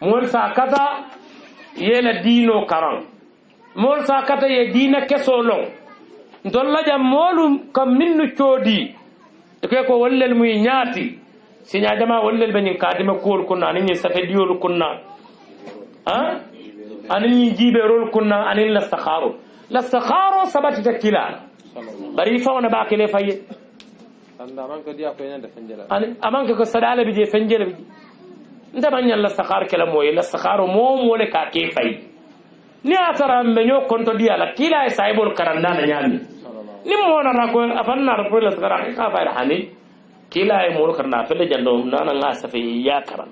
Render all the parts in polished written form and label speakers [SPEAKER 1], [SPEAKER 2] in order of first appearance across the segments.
[SPEAKER 1] mol sa kata yela dino karan mol sa kata ye dina kesolon ndolla jam molum kam minnu codi e ko wallel muy ñaati sinya jama wallel be ñin kadima kool kunna ani safe diol kunna ha ani jibe rol kunna ani la sakharo sabati takila bari fawna bakile faye
[SPEAKER 2] anda man ko dia ko ñande fenjela
[SPEAKER 1] ani amanka ko sadala bi je fenjela bi ndama ñal la sakhar kala moy la sakharo mom wala ka ke fay ni atara me ñoo konto dia la kila e saybol karanda na ñami ni mo na rako afanna rako la sakhara ka fay hani kila e mo karna fele jando nana nga safe ya karan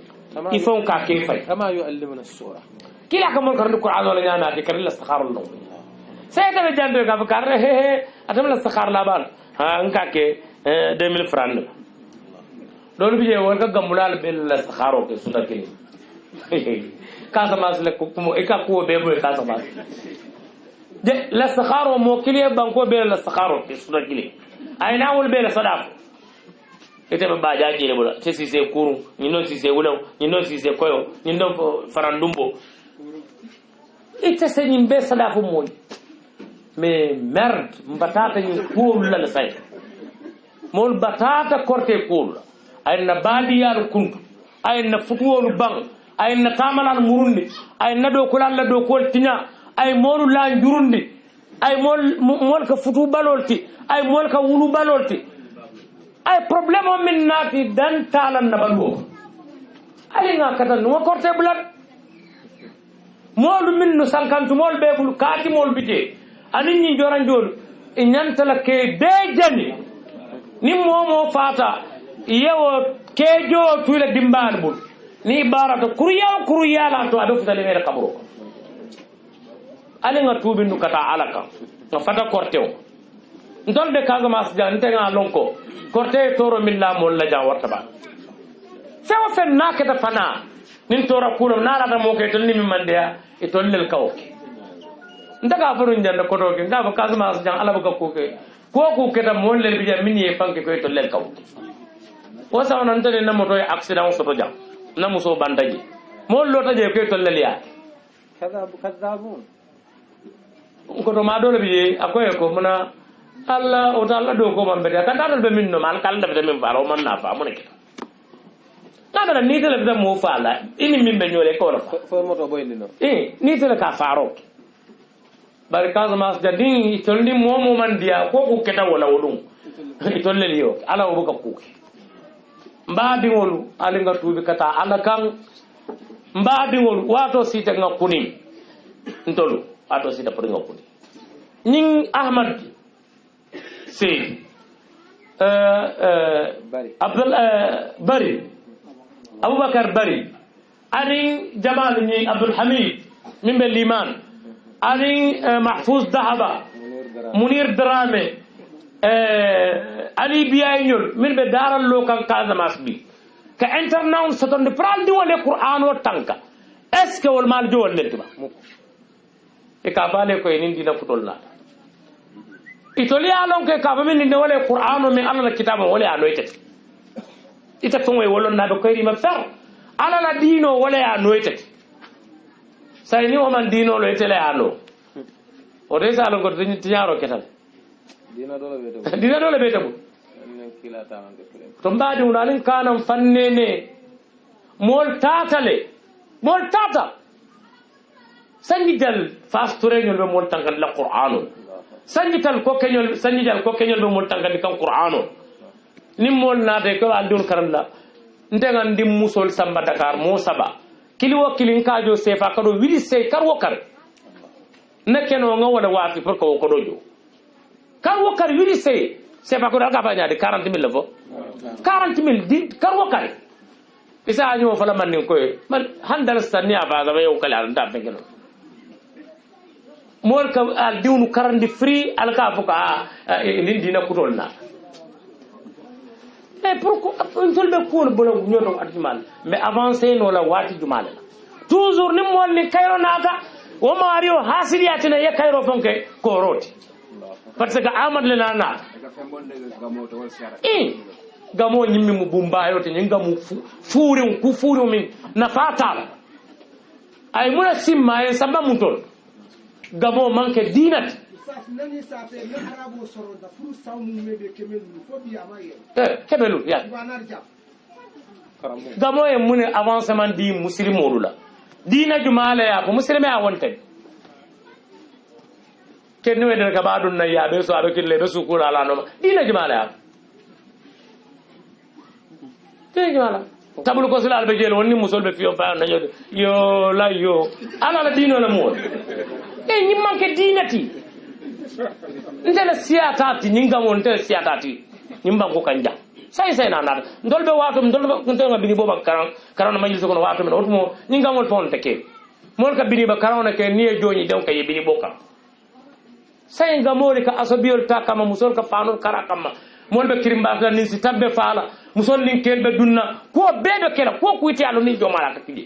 [SPEAKER 1] ifon ka ke fay
[SPEAKER 2] kama yuallimuna as-sura
[SPEAKER 1] kila ka mo karnu qur'an wala ñana de karilla sakharo lo sayta be jando ka fakar he atam la sakhar la bal ha nka ke 2000 francs dolu bi je won ka gamulal bel la sakharo ke suda ke Casamance le ko mo e ka ko be bo Casamance de la sakharo mo kiliye banko be la sakharo ke suda kili ay na wol be la sadaf ite ba jaaji le bola te si se kuru ni no si se wulaw ni no si se koyo ni no farandumbo ite se ni be sadafu moy mais merde mbatata ni kuru la say mol batata korte kuru ay na badi yar kuntu ay na futuwolu bang ay na tamalan murundi ay na do kulal la do kol tinya ay molu la jurundi ay mol ka futu balolti ay mol ka wulu balolti ay problème o min naati dan talan na balwo ali nga kata no korte bulat molu min no 50 mol be bul kaati mol bité ani ñi joran jol e ñantala ke de jani ni momo fata yewo kejo tuila dimbar bul ni barata kuruya la to ado futale mere kabro ali nga tubi nu kata alaka no fata korteo ndol de kaga mas jan tenga lonko korte toro milla mol la ja warta ba fewo fen nakata fana nin tora kulo nara da mo ke to ni mi mandeya e to lel kaw ndaga faru njanda ko do ke ngaba kaga mas jan ala ba ko ke ko keta mol lel bi ja min ye fanke ko to lel kaw o sa wonon tane na moto accident soto jam na muso bandaji mol lota je ko to lel ya
[SPEAKER 2] kadabun
[SPEAKER 1] ko to ma dole bi akoy ko muna Allah o dalla do ko man be ka dal be min no mal kala be min faro man na fa mun ke kada ni tele be mo fala ini min be nyole ko la
[SPEAKER 2] fo moto boy ni no
[SPEAKER 1] ni tele ka faro bari ka mas jadi tolni mo man dia ko ko keta wala wodum tolle liyo ala o buka ku mbadi wolu ali nga tubi kata ala kan mbadi wolu wato sita nga kunim ntolu wato sita pour nga kunim ning Ahmad Sey Abdul Bari Abubakar Bari ani Jamal ni Abdul Hamid min bel Liman ani Mahfouz Dahaba Munir Drame Ali Biaynul min be daral lokan Casamance bi ka international sotonde pral di wala Qur'an o tanka est ce que wal mal jowal lentiba e ka bale ko en dina futol na itoli alon ke ka bamin ni wala Qur'an o min Allah kitaba wala anoyte ita tonwe wolon na do kayri ma fer ala la dino wala anoyte say ni o man dino lo etele alo o de sa lo ko tinyaro ketal dina dole be tabu to mbadi unalin kanam fannene mol tata sanjidal fasture nyol be mol tangal la qur'anul sanjidal ko kenyol be mol tangal kan qur'anul nim mol nade ko aldul karanda ndengan dim musol samba Dakar mo saba kili wakilin kajo sefa kado wili sey kar wokar nakeno nga wala wati pour ko ko dojo kar wokar wili sey sefa ko daga bañade 40000 la fo 40000 di kar wokar isa anyo fala man ni koy man handal sanni aba ga yow kala anda bengelo mol ka al diwnu karandi free al ka fuka nin dina kutol na pourquoi on tolbe ko bolo nyoto adjumal mais avancer no la wati jumal la toujours ni mol ni kayro naka o mario hasiliatina ya kayro fonke ko roti parce que amad le nana gamo nyimmi mu bumba yote nyi gamu fuuri ku fuuri min na fatal ay muna simma ay samba mutol gamo manke dinat kebelu ya gamo e mune avancement di muslimolu la dina jumala ya ko muslime a wonte kenno weden ka badun na ya be so abe kille be su kula ala no dina jumala ya te jumala tabul ko sila albe jelo wonni musol be fiyo fa na yo la yo ala la dino la mo e ni manke dinati ndela siyatati nyinga wonte siyatati nyimba ko kanja say na nada ndolbe wato ndolbe kunta bini boba karan majlis ko wato men otmo nyinga mol fon teke mol ka bini ba karan ke niye joni donc ye bini boka say ngamori ka asobiol takama musol ka fanul karakama mol be kirimba tan ni si tabbe faala musol nin kelbe dunna ko bebe kela ko kuiti alo ni jomala ka kidi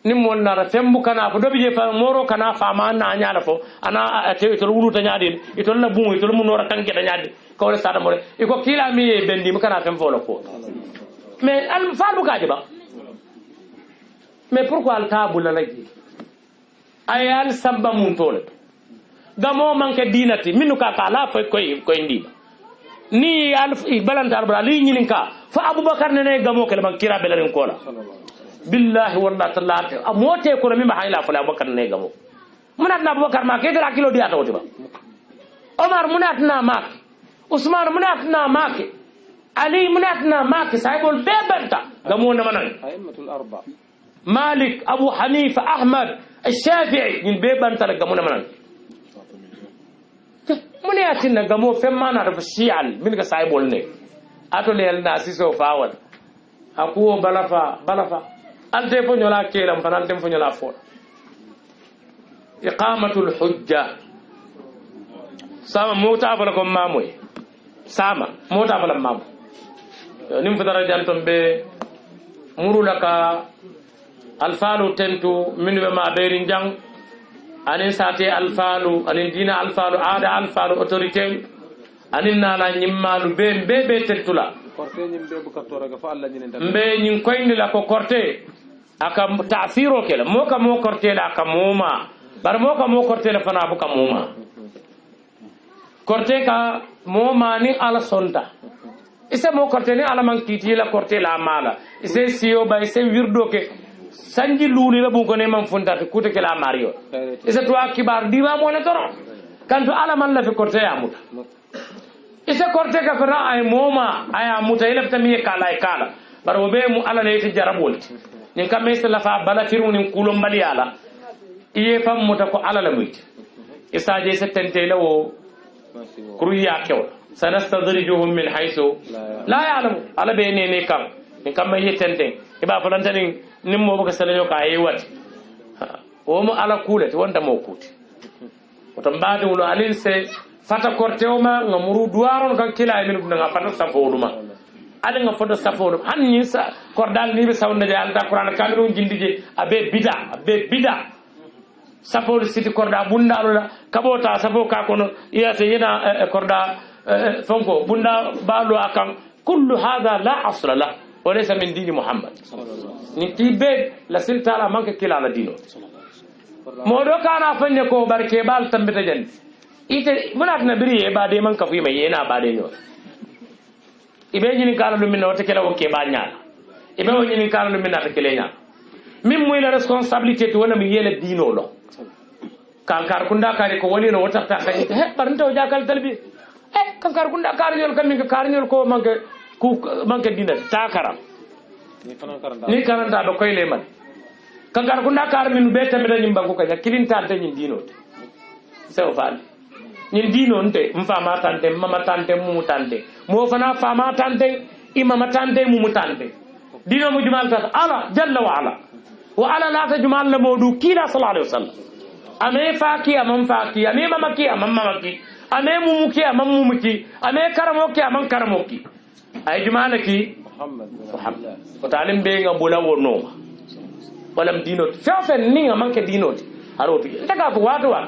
[SPEAKER 1] nim mon nara fembu kana ko dobi je fa moro kana fa ma na nyaala fo ana te to wulu ta nyaade itol na bumu itol mu nora tanke ta nyaade ko le sada more iko kila mi e bendi mu kana fem fo lo ko mais al faadu kaaje ba mais pourquoi al tabul la lagi ayal sabba mun tole gamo manke dinati minu ka la fa koy ndi ni al balanta arbala li nyininka fa abubakar ne gamo kele man kira belarin ko la billahi wallahi tallati amote ko mi ma hayla fala abubakar ne gamo munat na abubakar ma ke dara kilo diata wotiba omar munat na mak usman munat na mak ali munat na mak saibol bebanta gamo na manan
[SPEAKER 2] aimatul arba
[SPEAKER 1] malik abu hanifa ahmad الشافعي من بيبانتا gamo na manan mune atinna gamo femma na da shi'al min ga saibol ne ato le na siso fawal akuo balafa ante fo nyola kelam fan ante fo nyola fo iqamatul hujja sama mota fala ko mamoy sama mota fala mam nim fa dara jantom be murulaka alfalu tentu min be ma berin jang anin sate alfalu anin dina alfalu aada alfalu autorité anin nala nyimmalu be tentula
[SPEAKER 2] korte nyimbe bu katora ga fa alla nyinen
[SPEAKER 1] mbe nyin koyni la ko korte aka ta'siro kala moka mo korte la aka moma bar moka mo korte la fana bu ka moma korte ka moma ni ala sonda ise mo korte ni ala man kiti la korte la mala ise siyo ba ise wirdo ke sanji luli la bu ko ne man fundata kute ke la mario ise to akibar diwa mo ne toro kanto ala man la fi korte ya muta ise korte ka fana ay moma aya muta ile tamiye kala kala bar wo be mu ala ne ti jarabol nin kam mes la fa bala firu nin kulum bali ala iye fam muta ko ala la muyti isa je setente lawo kuruya kew sanastadrijuhum min haythu la ya'lamu ala be ne kam nin kam ye tente iba falantani nimmo baka salanyo ka ayi wat o mo ala kulati wonda mo kuti oto mbaade wulo alin se fata kortewma ngamuru duwaron kan kila min nga fata safoduma ada nga foto safodum han ni sa kordal ni be sawna de alta qur'an kamiru jindije abe bida safo siti korda bundalo la kabota safo ka kono yata yena korda fonko bunda balo akan kullu hadha la asla la وليس من دين محمد نتيبه لسلطة على منك كلا على دينه مودو كان أفنى كو بركة بال تنبت جن إيه منات نبري بعد من كفي ما ينا بعد ينو إبه جنين كارو لمن نوت كلا وكيبان يالا إبه جنين كارو لمن نات كلا يالا مم ويلا responsibility تونا ميال دينه لو كان كار كندا كاري كوني نوت تاكا هه برنتو جاكال تلبي كان كار كندا كاري يول كمين كاري يول كو manke dina takara ni karanta do koy le man kankar kunda kar min be tamira nyim bangu ka kilin tante nyin dino sew fal nyin dino nte mfama tante mama tante mu tante mo fana fama tante imama tante mu tante dino mu jumal ta ala jalla wa ala la ta jumal la modu kila sallallahu alaihi wasallam ame faki amam faki ame mama ki amam mama ki ame mu ki amam mu ki ame karamo ki amam karamo ki ay jumala ki muhammad ko talim be nga bula wono walam dinot fafen ni nga manke dinot harotu daga ko wadwa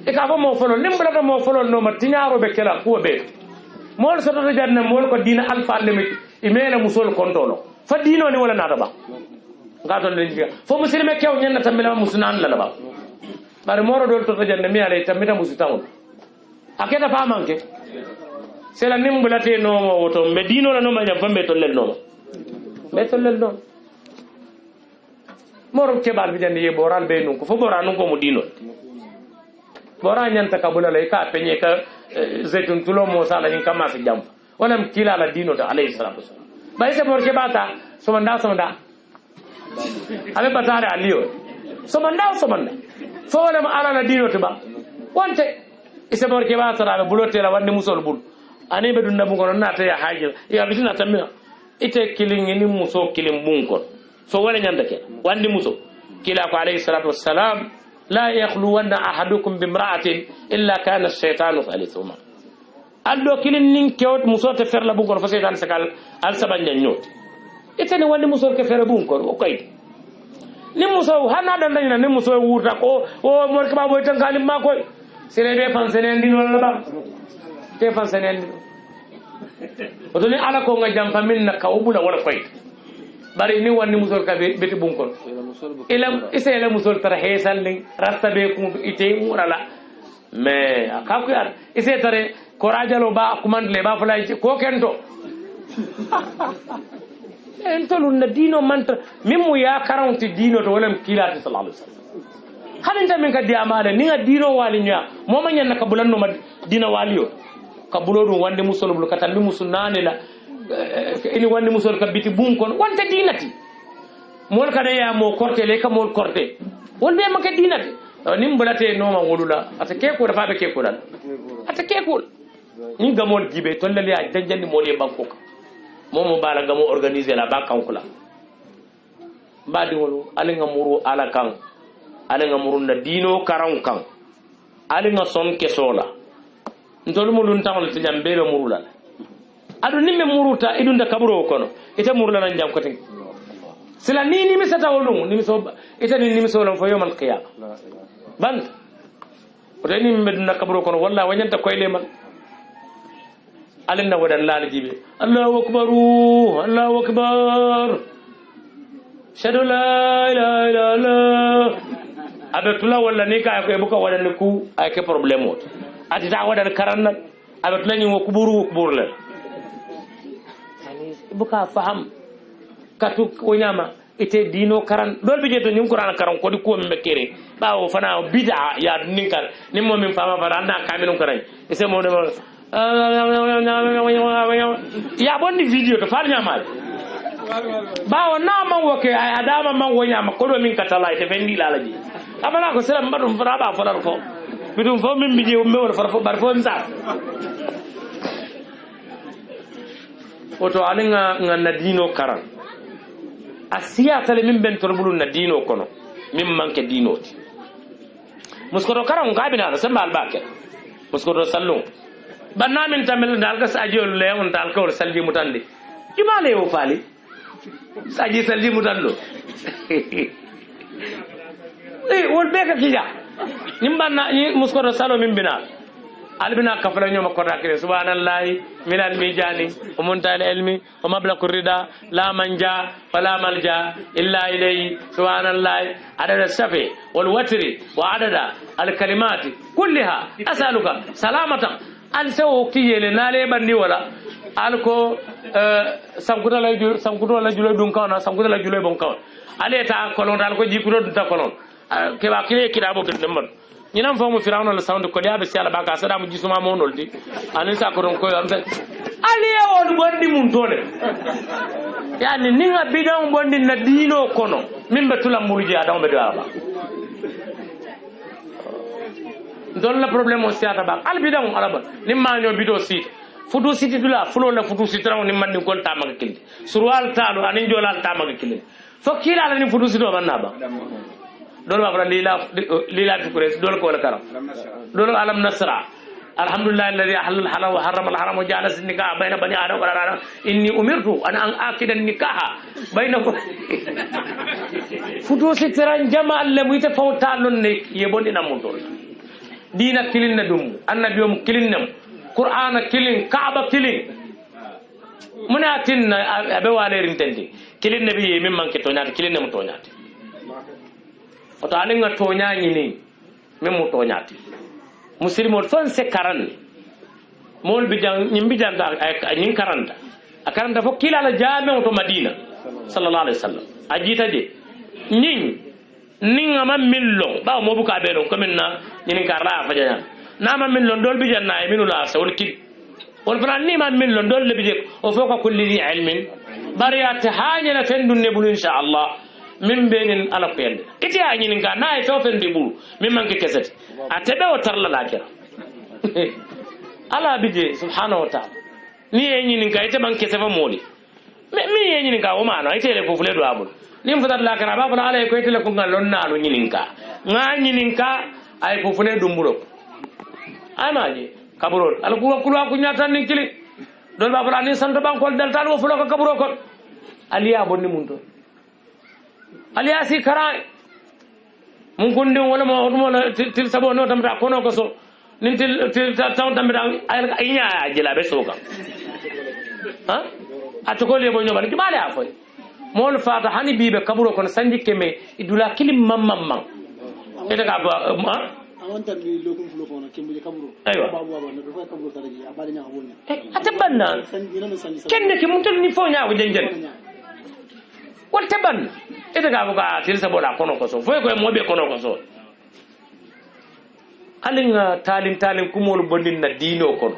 [SPEAKER 1] e ka fo mo folo limbula mo folo no ma tinyaro be kala ko be mol so to janna mol ko dina alfa limit imena musol kontolo fa dino ni wala nata ba ngato le jiga fo muslime kew nyenna tamila musnan la ba bare moro dol to janna mi ale tamita musitaw aketa fa manke c'est la nim bulate no mo woto medino la no ma nyam fambe to lel no be to lel no moro ke bal bi jande ye boral be nun ko fo boral nun ko mo dino bora nyanta kabula lay ka penye ka zaitun tulo mo sala nyin kama fi jam wala mkila la dino ta alayhi salatu wasalam ba ise mor ke bata somanda abe batare aliyo somanda fo wala ma ala la dino to ba wonte ise mor ke bata la bulote la wande musol bul ani be dun nabu kono nata ya haajil ya bitina tamina ite kilingi ni muso kilim bun kon so wala nyanda ke wande muso kila ko alayhi salatu wassalam لا يخلون أحدكم بامرأة إلا كان الشيطان ثالثهما aldo kilin nin kewt muso te fer la bu ko fa setan sakal al saban nyot itene wandi muso ke fer bu ko o kay ni muso hana dan dan ni muso wurta ko o mor ka boy tan kalim ma koy sene be fan sene ndi non la ba te fan sene ndi o to ni ala ko nga jam famin na ka obula wala koy bari ni wandi muso ka be beti bu ko ilam isela muso tar hesal ni rasta be ko ite murala mais akaku yar ise tare korajalo ba kumandle ba fulay ko kento entolun na dino manta mimu ya karanti dino to wala kilati sallallahu alaihi wasallam halinta min ka diamale ni ga dino wali nya mo ma nyanna ka bulanno ma dina waliyo ka bulodu wande musolul ka tambi musunane la ini wande musol ka biti bun kon wonte dinati mol ka ya mo korte le ka mol korte wonde ma ka dinati nim bulate no ma wulula ata ke ko dafa be ke ko dal ata ke ko ni gamol gibe to lali ay danjandi moli banko ka momo bala gamo organiser la ba kankula badi wolu alinga muru ala kan alinga muru na dino karan kan alinga son kesola ntolu mulun tawol ti jambe be murula adu nimme muruta idunda kaburo kono ite murula nan jam kotin sila ni misata wolum ni miso ite ni miso lon fo yomal qiyam ban odeni meduna kaburo kono walla wanyanta koyle man alinna wadan laal jibe allahu akbar shadu la ilaha illallah abatula wala ni ka ko buka wadan ku ay ke problème wot ati ta wadan karan abatula ni wo kuburu la yani buka faham katu wonyama ite dino karan dol bi jeto nyum qur'an karan ko di ko membe kere bawo fana bid'a ya ninkal nimmo min fama fara anda kaminu karan ise mo de ya bonni video to far nyamal bawo na man woke ay adama man wonyama ko do min katala ite fendi lalaji amana ko selam badum fara ba falar ko bidum fo min bije me wala far fo bar fo nsa oto alinga ngana dino karan asiya tale min ben torbulu na dino kono min manke dino ti muskoro karan ngabina na samba albake muskoro sallu banna min tamel dal ka sajol le on dal ko salji mutande imale o fali saji salji mutando wol be ka kija nimbanna muskoro salo min bina albina kafala nyoma ko rakire subhanallahi min almijani wa muntal ilmi wa mablaqur rida la manja wala malja illa ilayhi subhanallahi adada safi wal watri wa adada al kalimati kullaha asaluka salamatan al sawu kiyele nale bandi wala alko sankuta la julo dun kawana sankuta la julo bon kawana aleta kolon dal ko jikudo dun ta kolon ke ba kire kidabo ke nemman ñinam fo mo firawno la sawde ko diabe ci ala baka sada mo gisuma mo noldi ani sa ko don ko am ali e won bondi mun tole yani ninga bidon bondi na dino kono min betula murji adam be do aba don la problème o siata ba al bidon ala ba nimma ñoo bido sit fudu siti dula fulo la fudu sitran ni mandi ko tamaga kildi surwal talu ani jolal tamaga kildi fo kila la ni fudu sito banna ba دول ما فرا ليلا تكريس دول كولا كرام دول عالم نصرة الحمد لله الذي أحل الحلال وحرم الحرام وجعل النكاح بين بني آدم وقرارا إني أمرت أن أعقد النكاح بينكم فتوس تران جماعة لم يتفوتالون يبون نموتون دين كلين ندم النبي يوم كلين نم قرآن كلين كعبة كلين munatin abe wale rintendi kilin nabi min manke toñaati kilin ne mu toñaati oto alinga toñañi ni min mu toñaati muslimol fon se karan mol bijan ñim bijan da ñin karanta a karanta fo kila la jame to madina sallallahu alaihi wasallam ajita je ñin nin ama millon ba mo buka be don comme na ñin karra fa janya na ma millon dol bijan na minu la sawol kid wol fran ni ma millon dol le bijek o foka kulli di ilmin bariyat hajana fendun ne bulu insha Allah min benin ala ko yende iti a ñin ka na e to fendi bulu min manke kesati atebe o tarla la kira ala bije subhanahu wa ta'ala ni e ñin ka ite man kese fa moli mi e ñin ka o mano ite le fofule do abul nim fatat la kana ba ala ko ite le ko ngal lon nalu ñin ka nga ñin ka ay fofule dumbulo amaji kaburo ala ko kulwa ku nyatan ni kili don ba fala ni santo bankol dal tan wo fulo ko kaburo ko aliya bonni mun to aliya si kara mun kundi wala mo til sabo no tamta kono ko so nin til taw tamta ay nya jila be soka ha atoko le bo nyoba ki bale afoy mol fata hani bibe kaburo ko sanji keme idula kilim mamam ete ka ba
[SPEAKER 3] awanta mi lokum fulo kono kembe kaburo
[SPEAKER 1] aywa
[SPEAKER 3] babu baba no do kaburo taraji abade nya wonna
[SPEAKER 1] atabanna kenne ki mun tan ni fo nya ko jenjen wolte ban ete ga buka til sabo la kono ko so foy ko mo be kono ko so alinga talin kumol bondin na dino kono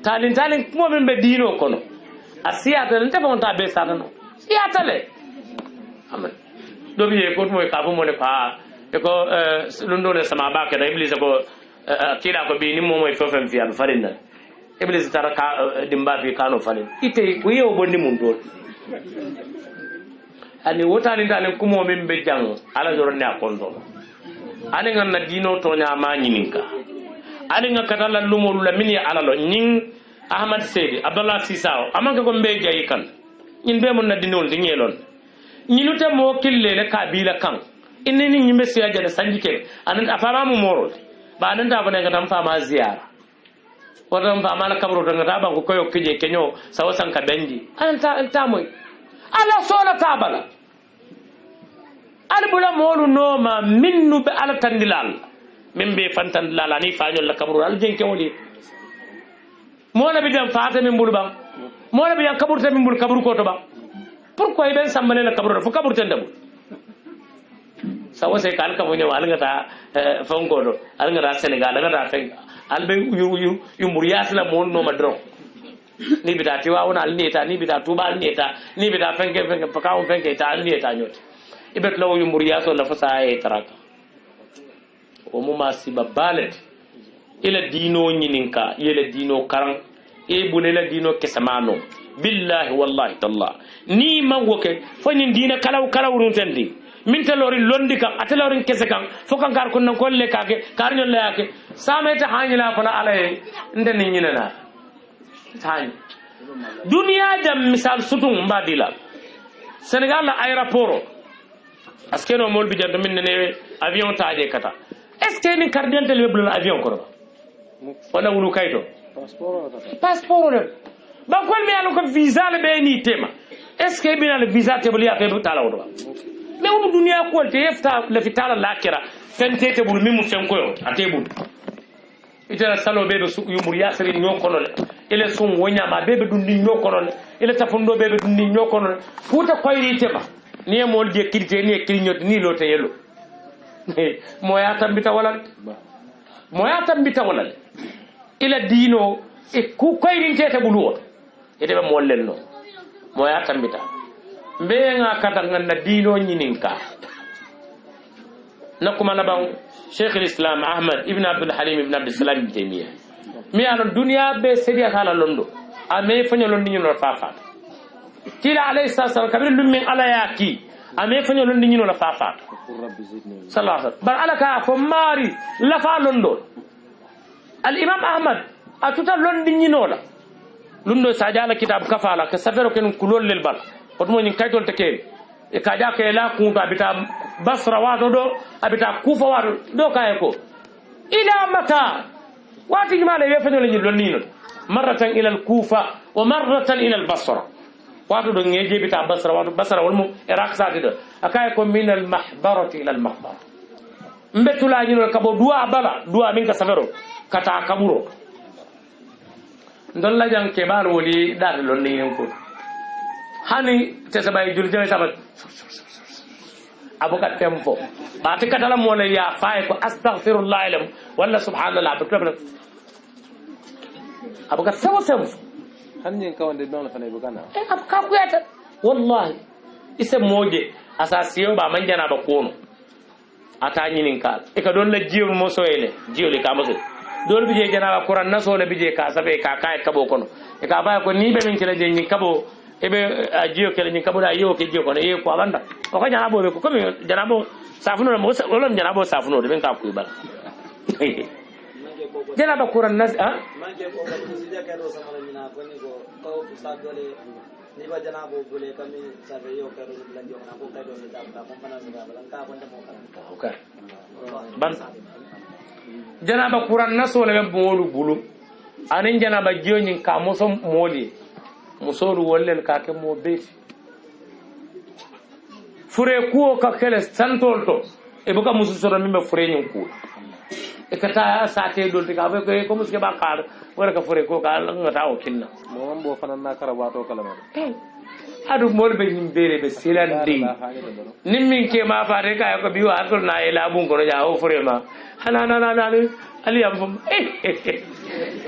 [SPEAKER 1] talin kumo be dino kono asiyata nte bon ta be sadano siyata le amen do biye ko mo ka mo ne pa e ko lundo ne sama ba ke da iblis ko kila ko bi ni mo mo fofem fi am farinda iblis tara ka dimba fi kano falin ite ko yew bondi mun do ani wotani dalen kumo min be jang ala joron ne akondo ani nganna dino to nya ma nyininka ani ngakata la lumolu la min ya ala lo nyin ahmad seydi abdallah sisao amanka ko mbe jayi kan nyin be mun na dinol di ngelon nyinute mo kille le kabila kan inni ni nyimbe siya jale sanjike anan afama mu moro ba nan ta bane ngata fama ziyara wala fama la kabro ngata ba ko koyo kije kenyo sawasan ka danji anan ta moy ala sola tabala albula molu noma minnu be ala tandilal min be fantandilal ani fañol la kabru al jenke woni mola bi dem faata min bulu ba mola bi yan kabru ta min bulu kabru ko to ba pourquoi ben sambane la kabru fo kabru tande bu sawo se kal ka woni wal ngata fonko do al ngata senegal ngata fen al be yu muriyas la mon no madro ni bita tiwa wona al neta ni bita tuba al neta ni bita fenke pakaw fenke ta al neta nyoti ibet law yu muriyaso la fasa e taraka o mu masiba balet ila dino nyininka ila dino karan e bunela dino kesamano billahi wallahi tallah ni mangoke fani dina kalaw run tendi min talori londi kan atalorin kese kan fokan gar kun nan kolle kake karnyo la yake sameta hanila fana alay ndeni nyinana tan dunia jam misal sutun mbadila senegal la aéroport askeno mol bi jando min ne avion taaje kata est ce que ni carte d'identité le bleu avion ko wala wulu kayto passeport le ba kol mi alo ko visa le be ni tema est ce que bina le visa te buli ape tala wodo mais wonu dunia ko te efta le fitala lakira fente te bul mimu fenko yo atebul itara salo bebe su yumur yasri nyokono le ele sun wonya ma bebe dundi nyokono le ele tafundo bebe dundi nyokono le futa koyri tema ni e mol je kirite ni e kirinyot ni lo te yelo moya tambita walal ila dino e ku koyrin tete buluwo ede be mol len no moya tambita mbe nga kata ngana dino nyininka nakuma naban Sheikh al-Islam Ahmad ibn Abdul Halim ibn Abdul Salam ibn Taymiyyah mi ala dunya be sedia kala londo ame fanyo londi nyino fafa kila alayhi sallam kabir lummin ala yaki ame fanyo londi nyino fafa sallallahu alaihi bar ala ka fo mari la fa londo al imam Ahmad atuta londi nyino la lundo sajala kitab kafala ka safero ken kulol lel bal otmo nyin kaytol tekel e kaja ke la kunto abita basra wato do abita kufa wato do kay ko ila mata wati jumale we fanyo lenyi lonnino maratan ila al kufa ومرة إلى البصرة واتو دو نيجي بتاع بصرة واتو بصرة والمو إراق ساتي دو أكايكم من المحبرة إلى المحبرة مبتو لا جنو كابو دوا بلا دوا منك سفرو كتا كبرو ndol la jang kebar woli dar lon ni ko hani te sabay jul jame sabat abuka tempo ba ti katala mo le ya faay ko astaghfirullah ilam wala subhanallah ba tabla abuka sawo sawo
[SPEAKER 2] hanni kawande don fa ne bugana
[SPEAKER 1] abuka ko yata wallahi ise moje asasiyo ba man jana ba kono ata nyinin kal e ka don la jiyo mo soyele jiyo le ka mo dole bije jana Qur'an na sole bije ka sabe ka kay kabo kono e ka ba ko ni be min kila je ni kabo e be ajiyo kala ni kabo da yo ke jiyo kono e ko abanda o ko jana bo be ko ko jana bo safuno mo wolon jana bo safuno de ben ka ku bal jana ba Qur'an nas ha
[SPEAKER 4] manje ko ko sija ka do sama ni na ko ni ko to sa dole ni ba jana bo bole kami sabe yo ka do lan yo na ko ka do ni ta ko pana sa ba ka banda mo ka
[SPEAKER 1] okay ban janaba Qur'an naso le bolu bulu anin janaba joni ka muso moli musolu wollen ka ke mo beti fure kuo ka kele santolto e buka musu soro mimbe fure nyin ku e kata sate dol tika be ko muske ba kar wala ka fure ko ka ngata o kinna
[SPEAKER 2] mo mambo fanan na karabato kala ma
[SPEAKER 1] adu mol be nyim bere be silandi nimmin ke ma faare ka ko biwa atol na ila bun ko ja o fure ma hanana ali am fum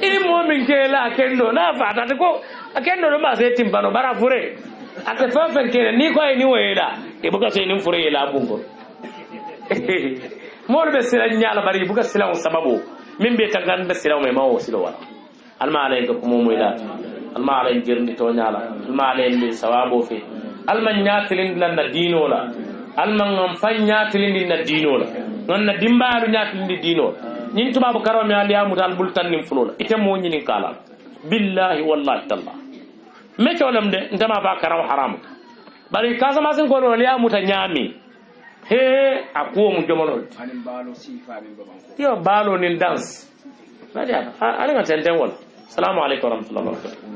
[SPEAKER 1] ini momin ke la kendo na fata ko kendo do ma se timbano bara fure ate fa ke ni ko ni wela e buka se ni fure ila bun ko mol be sila nyala bari buka sila sababu min be tagan be sila me ma o sila wala alma alay ko mo moyla alma alay jirni to nyala alma alay li sawabo fi alma nyatilin lan na dinola alma ngam fan nyatilin na dinola non na dimbalu nyatilin dinola ñin tubabu karo mi ali amu dal bultan nim fulola ite mo ñini kala billahi wallahi talla me cholam de ndama ba karaw haram bari kasama sin ko no ali amu ta nyami he akuo mu jomolo anim balo sifa min baban ko yo balo nin dance nadia ali nga tenten wala assalamu alaykum warahmatullahi wabarakatuh